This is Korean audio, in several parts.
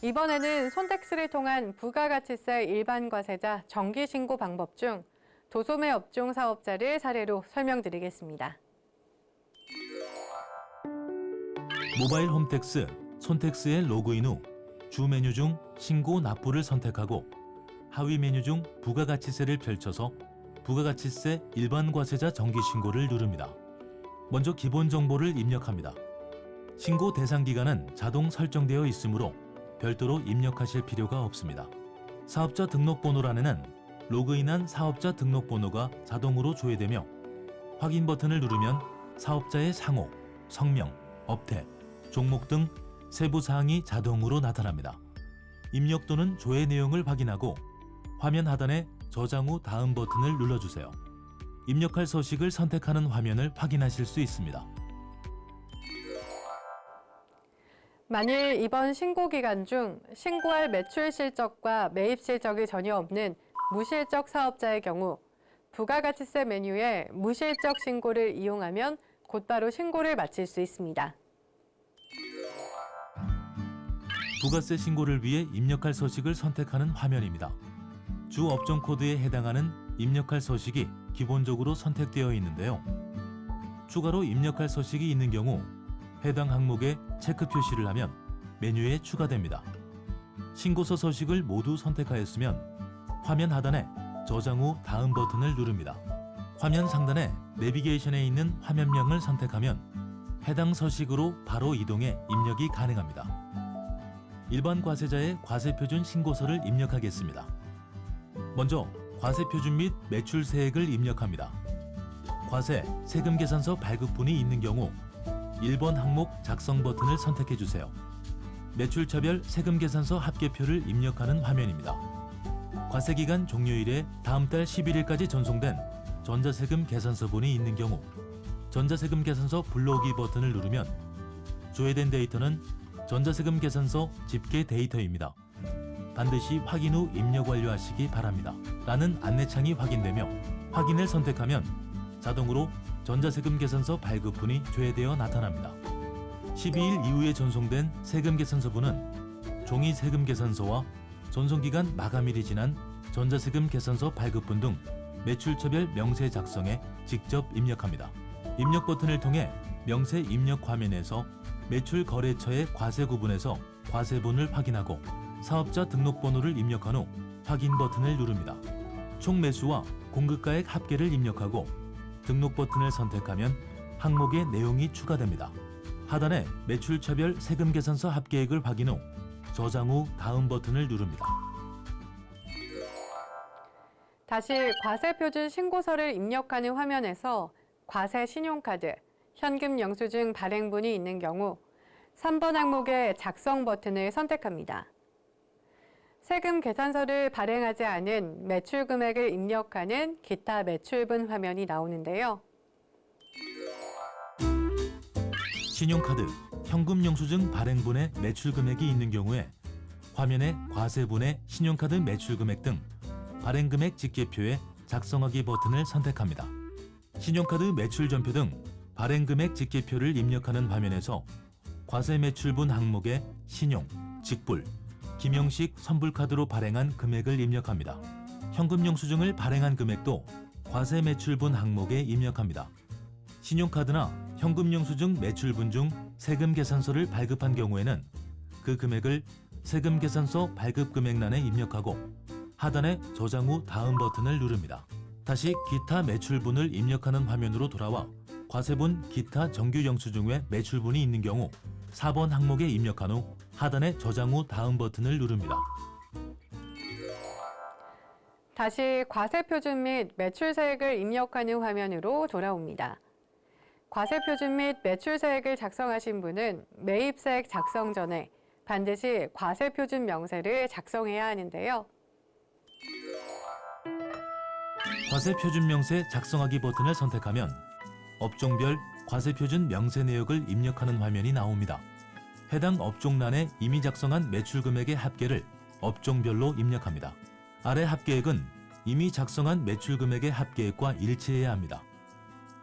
이번에는 손택스를 통한 부가가치세 일반 과세자 정기 신고 방법 중 도소매 업종 사업자를 사례로 설명드리겠습니다. 모바일 홈택스, 손택스에 로그인 후 주 메뉴 중 신고 납부를 선택하고 하위 메뉴 중 부가가치세를 펼쳐서 부가가치세 일반 과세자 정기 신고를 누릅니다. 먼저 기본 정보를 입력합니다. 신고 대상 기간은 자동 설정되어 있으므로 별도로 입력하실 필요가 없습니다. 사업자 등록번호란에는 로그인한 사업자 등록번호가 자동으로 조회되며 확인 버튼을 누르면 사업자의 상호, 성명, 업태, 종목 등 세부 사항이 자동으로 나타납니다. 입력 또는 조회 내용을 확인하고 화면 하단에 저장 후 다음 버튼을 눌러주세요. 입력할 서식을 선택하는 화면을 확인하실 수 있습니다. 만일 이번 신고 기간 중 신고할 매출 실적과 매입 실적이 전혀 없는 무실적 사업자의 경우 부가가치세 메뉴에 무실적 신고를 이용하면 곧바로 신고를 마칠 수 있습니다. 부가세 신고를 위해 입력할 서식을 선택하는 화면입니다. 주 업종 코드에 해당하는 입력할 서식이 기본적으로 선택되어 있는데요. 추가로 입력할 서식이 있는 경우 해당 항목에 체크 표시를 하면 메뉴에 추가됩니다. 신고서 서식을 모두 선택하였으면 화면 하단에 저장 후 다음 버튼을 누릅니다. 화면 상단에 내비게이션에 있는 화면명을 선택하면 해당 서식으로 바로 이동해 입력이 가능합니다. 일반 과세자의 과세표준 신고서를 입력하겠습니다. 먼저 과세표준 및 매출세액을 입력합니다. 과세, 세금 계산서 발급분이 있는 경우 1번 항목 작성 버튼을 선택해 주세요. 매출차별 세금 계산서 합계표를 입력하는 화면입니다. 과세기간 종료일에 다음 달 11일까지 전송된 전자세금 계산서분이 있는 경우 전자세금 계산서 불러오기 버튼을 누르면 조회된 데이터는 전자세금 계산서 집계 데이터입니다. 반드시 확인 후 입력 완료하시기 바랍니다. 라는 안내창이 확인되며 확인을 선택하면 자동으로 전자세금 계산서 발급분이 조회되어 나타납니다. 12일 이후에 전송된 세금 계산서분은 종이 세금 계산서와 전송기간 마감일이 지난 전자세금 계산서 발급분 등 매출처별 명세 작성에 직접 입력합니다. 입력 버튼을 통해 명세 입력 화면에서 매출 거래처의 과세 구분에서 과세분을 확인하고 사업자 등록번호를 입력한 후 확인 버튼을 누릅니다. 총 매수와 공급가액 합계를 입력하고 등록 버튼을 선택하면 항목의 내용이 추가됩니다. 하단에 매출차별 세금 계산서 합계액을 확인 후 저장 후 다음 버튼을 누릅니다. 다시 과세표준 신고서를 입력하는 화면에서 과세 신용카드, 현금 영수증 발행분이 있는 경우 3번 항목의 작성 버튼을 선택합니다. 세금 계산서를 발행하지 않은 매출 금액을 입력하는 기타 매출분 화면이 나오는데요. 신용카드, 현금 영수증 발행분의 매출 금액이 있는 경우에 화면에 과세분의 신용카드 매출 금액 등 발행 금액 집계표에 작성하기 버튼을 선택합니다. 신용카드 매출 전표 등 발행 금액 집계표를 입력하는 화면에서 과세 매출분 항목에 신용, 직불, 김영식 선불카드로 발행한 금액을 입력합니다. 현금 영수증을 발행한 금액도 과세 매출분 항목에 입력합니다. 신용카드나 현금 영수증 매출분 중 세금 계산서를 발급한 경우에는 그 금액을 세금 계산서 발급 금액란에 입력하고 하단에 저장 후 다음 버튼을 누릅니다. 다시 기타 매출분을 입력하는 화면으로 돌아와 과세분 기타 정규 영수증에 매출분이 있는 경우 4번 항목에 입력한 후 하단에 저장 후 다음 버튼을 누릅니다. 다시 과세표준 및 매출세액을 입력하는 화면으로 돌아옵니다. 과세표준 및 매출세액을 작성하신 분은 매입세액 작성 전에 반드시 과세표준 명세를 작성해야 하는데요. 과세표준 명세 작성하기 버튼을 선택하면 업종별 과세표준 명세 내역을 입력하는 화면이 나옵니다. 해당 업종란에 이미 작성한 매출 금액의 합계를 업종별로 입력합니다. 아래 합계액은 이미 작성한 매출 금액의 합계액과 일치해야 합니다.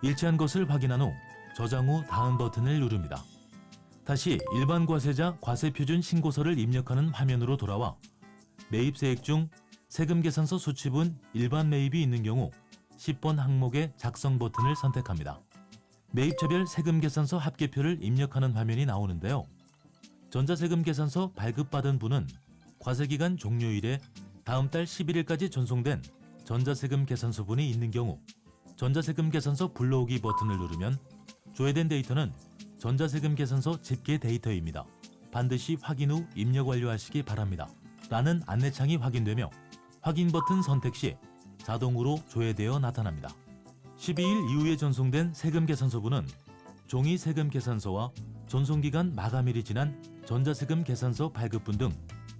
일치한 것을 확인한 후 저장 후 다음 버튼을 누릅니다. 다시 일반 과세자 과세표준 신고서를 입력하는 화면으로 돌아와 매입세액 중 세금계산서 수취분 일반 매입이 있는 경우 10번 항목의 작성 버튼을 선택합니다. 매입차별 세금계산서 합계표를 입력하는 화면이 나오는데요. 전자세금계산서 발급받은 분은 과세기간 종료일에 다음 달 11일까지 전송된 전자세금계산서분이 있는 경우 전자세금계산서 불러오기 버튼을 누르면 조회된 데이터는 전자세금계산서 집계 데이터입니다. 반드시 확인 후 입력 완료하시기 바랍니다. 라는 안내창이 확인되며 확인 버튼 선택 시 자동으로 조회되어 나타납니다. 12일 이후에 전송된 세금계산서분은 종이 세금계산서와 전송기간 마감일이 지난 전자세금계산서 발급분 등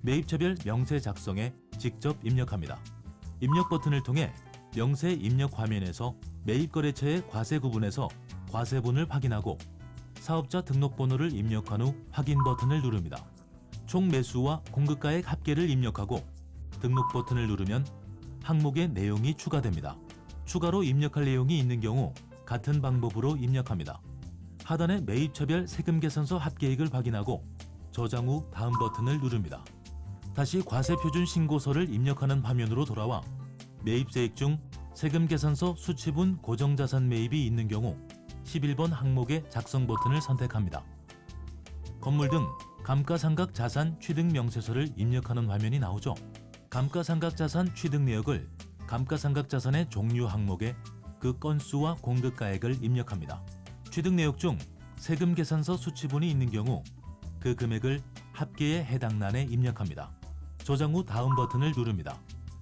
매입차별 명세 작성에 직접 입력합니다. 입력 버튼을 통해 명세 입력 화면에서 매입거래처의 과세 구분에서 과세분을 확인하고 사업자 등록번호를 입력한 후 확인 버튼을 누릅니다. 총 매수와 공급가액 합계를 입력하고 등록 버튼을 누르면 항목의 내용이 추가됩니다. 추가로 입력할 내용이 있는 경우 같은 방법으로 입력합니다. 하단의 매입차별 세금계산서 합계액을 확인하고 저장 후 다음 버튼을 누릅니다. 다시 과세표준 신고서를 입력하는 화면으로 돌아와 매입세액 중 세금계산서 수취분 고정자산 매입이 있는 경우 11번 항목의 작성 버튼을 선택합니다. 건물 등 감가상각 자산 취득 명세서를 입력하는 화면이 나오죠. 감가상각 자산 취득 내역을 감가상각 자산의 종류 항목에 그 건수와 공급가액을 입력합니다. 취득 내역 중 세금계산서 수취분이 있는 경우 그 금액을 합계에 해당 란에 입력합니다. 저장 후 다음 버튼을 누릅니다.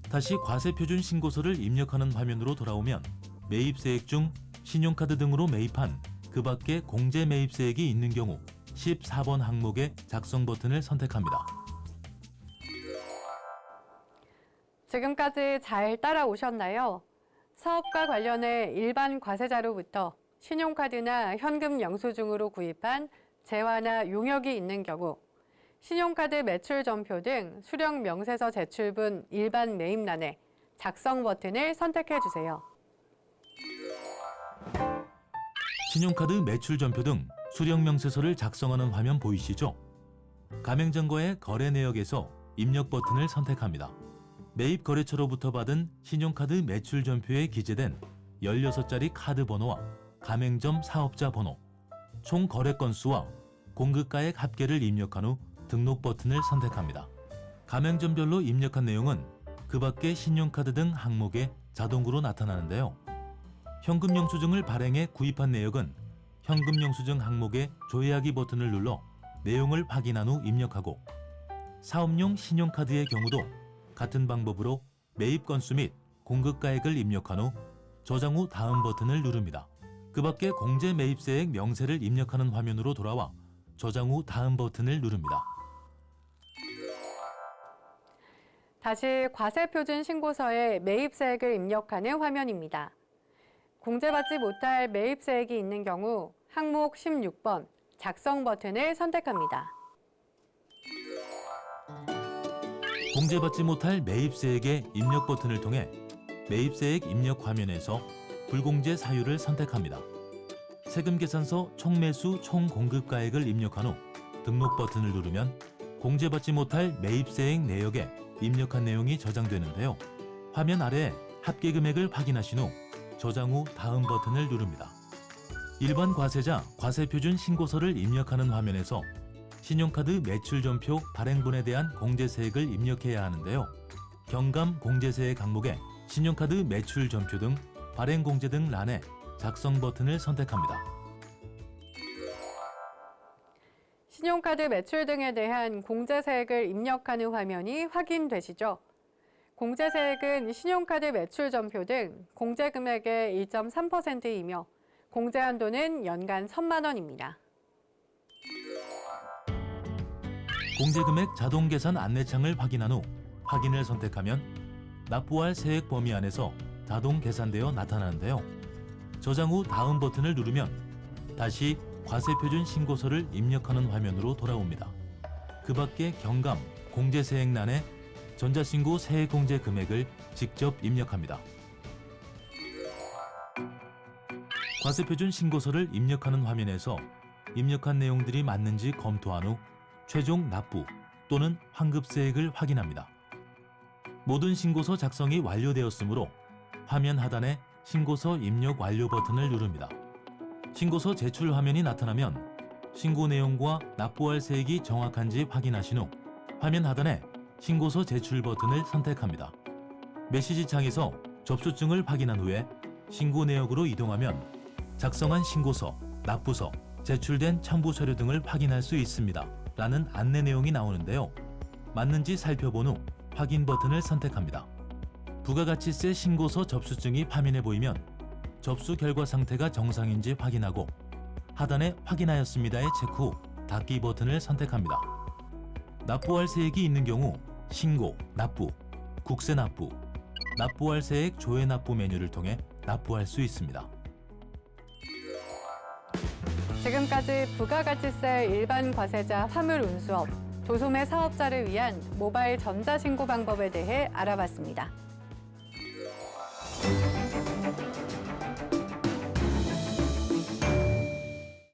다시 과세표준 신고서를 입력하는 화면으로 돌아오면 매입세액 중 신용카드 등으로 매입한 그 밖에 공제 매입세액이 있는 경우 14번 항목의 작성 버튼을 선택합니다. 지금까지 잘 따라오셨나요? 사업과 관련해 일반 과세자로부터 신용카드나 현금 영수증으로 구입한 재화나 용역이 있는 경우 신용카드 매출 전표 등 수령 명세서 제출분 일반 매입란에 작성 버튼을 선택해 주세요. 신용카드 매출 전표 등 수령 명세서를 작성하는 화면 보이시죠? 가맹점과의 거래 내역에서 입력 버튼을 선택합니다. 매입 거래처로부터 받은 신용카드 매출 전표에 기재된 16자리 카드 번호와 가맹점 사업자 번호, 총 거래 건수와 공급가액 합계를 입력한 후 등록 버튼을 선택합니다. 가맹점별로 입력한 내용은 그 밖의 신용카드 등 항목에 자동으로 나타나는데요. 현금 영수증을 발행해 구입한 내역은 현금 영수증 항목에 조회하기 버튼을 눌러 내용을 확인한 후 입력하고 사업용 신용카드의 경우도 같은 방법으로 매입 건수 및 공급가액을 입력한 후 저장 후 다음 버튼을 누릅니다. 그 밖에 공제 매입세액 명세를 입력하는 화면으로 돌아와 저장 후 다음 버튼을 누릅니다. 다시 과세표준 신고서에 매입세액을 입력하는 화면입니다. 공제받지 못할 매입세액이 있는 경우 항목 16번 작성 버튼을 선택합니다. 공제받지 못할 매입세액의 입력 버튼을 통해 매입세액 입력 화면에서 불공제 사유를 선택합니다. 세금계산서 총매수 총공급가액을 입력한 후 등록 버튼을 누르면 공제받지 못할 매입세액 내역에 입력한 내용이 저장되는데요. 화면 아래 합계금액을 확인하신 후 저장 후 다음 버튼을 누릅니다. 일반 과세자 과세표준 신고서를 입력하는 화면에서 신용카드 매출전표 발행분에 대한 공제세액을 입력해야 하는데요. 경감 공제세액 항목에 신용카드 매출전표 등 발행공제 등 란에 작성 버튼을 선택합니다. 신용카드 매출 등에 대한 공제세액을 입력하는 화면이 확인되시죠? 공제세액은 신용카드 매출 전표 등 공제금액의 1.3%이며 공제 한도는 연간 1,000만 원입니다. 공제금액 자동 계산 안내창을 확인한 후 확인을 선택하면 납부할 세액 범위 안에서 자동 계산되어 나타나는데요. 저장 후 다음 버튼을 누르면 다시 과세표준 신고서를 입력하는 화면으로 돌아옵니다. 그 밖에 경감, 공제세액란에 전자신고 세액공제 금액을 직접 입력합니다. 과세표준 신고서를 입력하는 화면에서 입력한 내용들이 맞는지 검토한 후 최종 납부 또는 환급세액을 확인합니다. 모든 신고서 작성이 완료되었으므로 화면 하단에 신고서 입력 완료 버튼을 누릅니다. 신고서 제출 화면이 나타나면 신고 내용과 납부할 세액이 정확한지 확인하신 후 화면 하단에 신고서 제출 버튼을 선택합니다. 메시지 창에서 접수증을 확인한 후에 신고 내역으로 이동하면 작성한 신고서, 납부서, 제출된 첨부 서류 등을 확인할 수 있습니다. 라는 안내 내용이 나오는데요. 맞는지 살펴본 후 확인 버튼을 선택합니다. 부가가치세 신고서 접수증이 화면에 보이면 접수 결과 상태가 정상인지 확인하고 하단에 확인하였습니다의 체크 후 닫기 버튼을 선택합니다. 납부할 세액이 있는 경우 신고, 납부, 국세 납부, 납부할 세액 조회 납부 메뉴를 통해 납부할 수 있습니다. 지금까지 부가가치세 일반 과세자 화물 운수업, 도소매 사업자를 위한 모바일 전자신고 방법에 대해 알아봤습니다.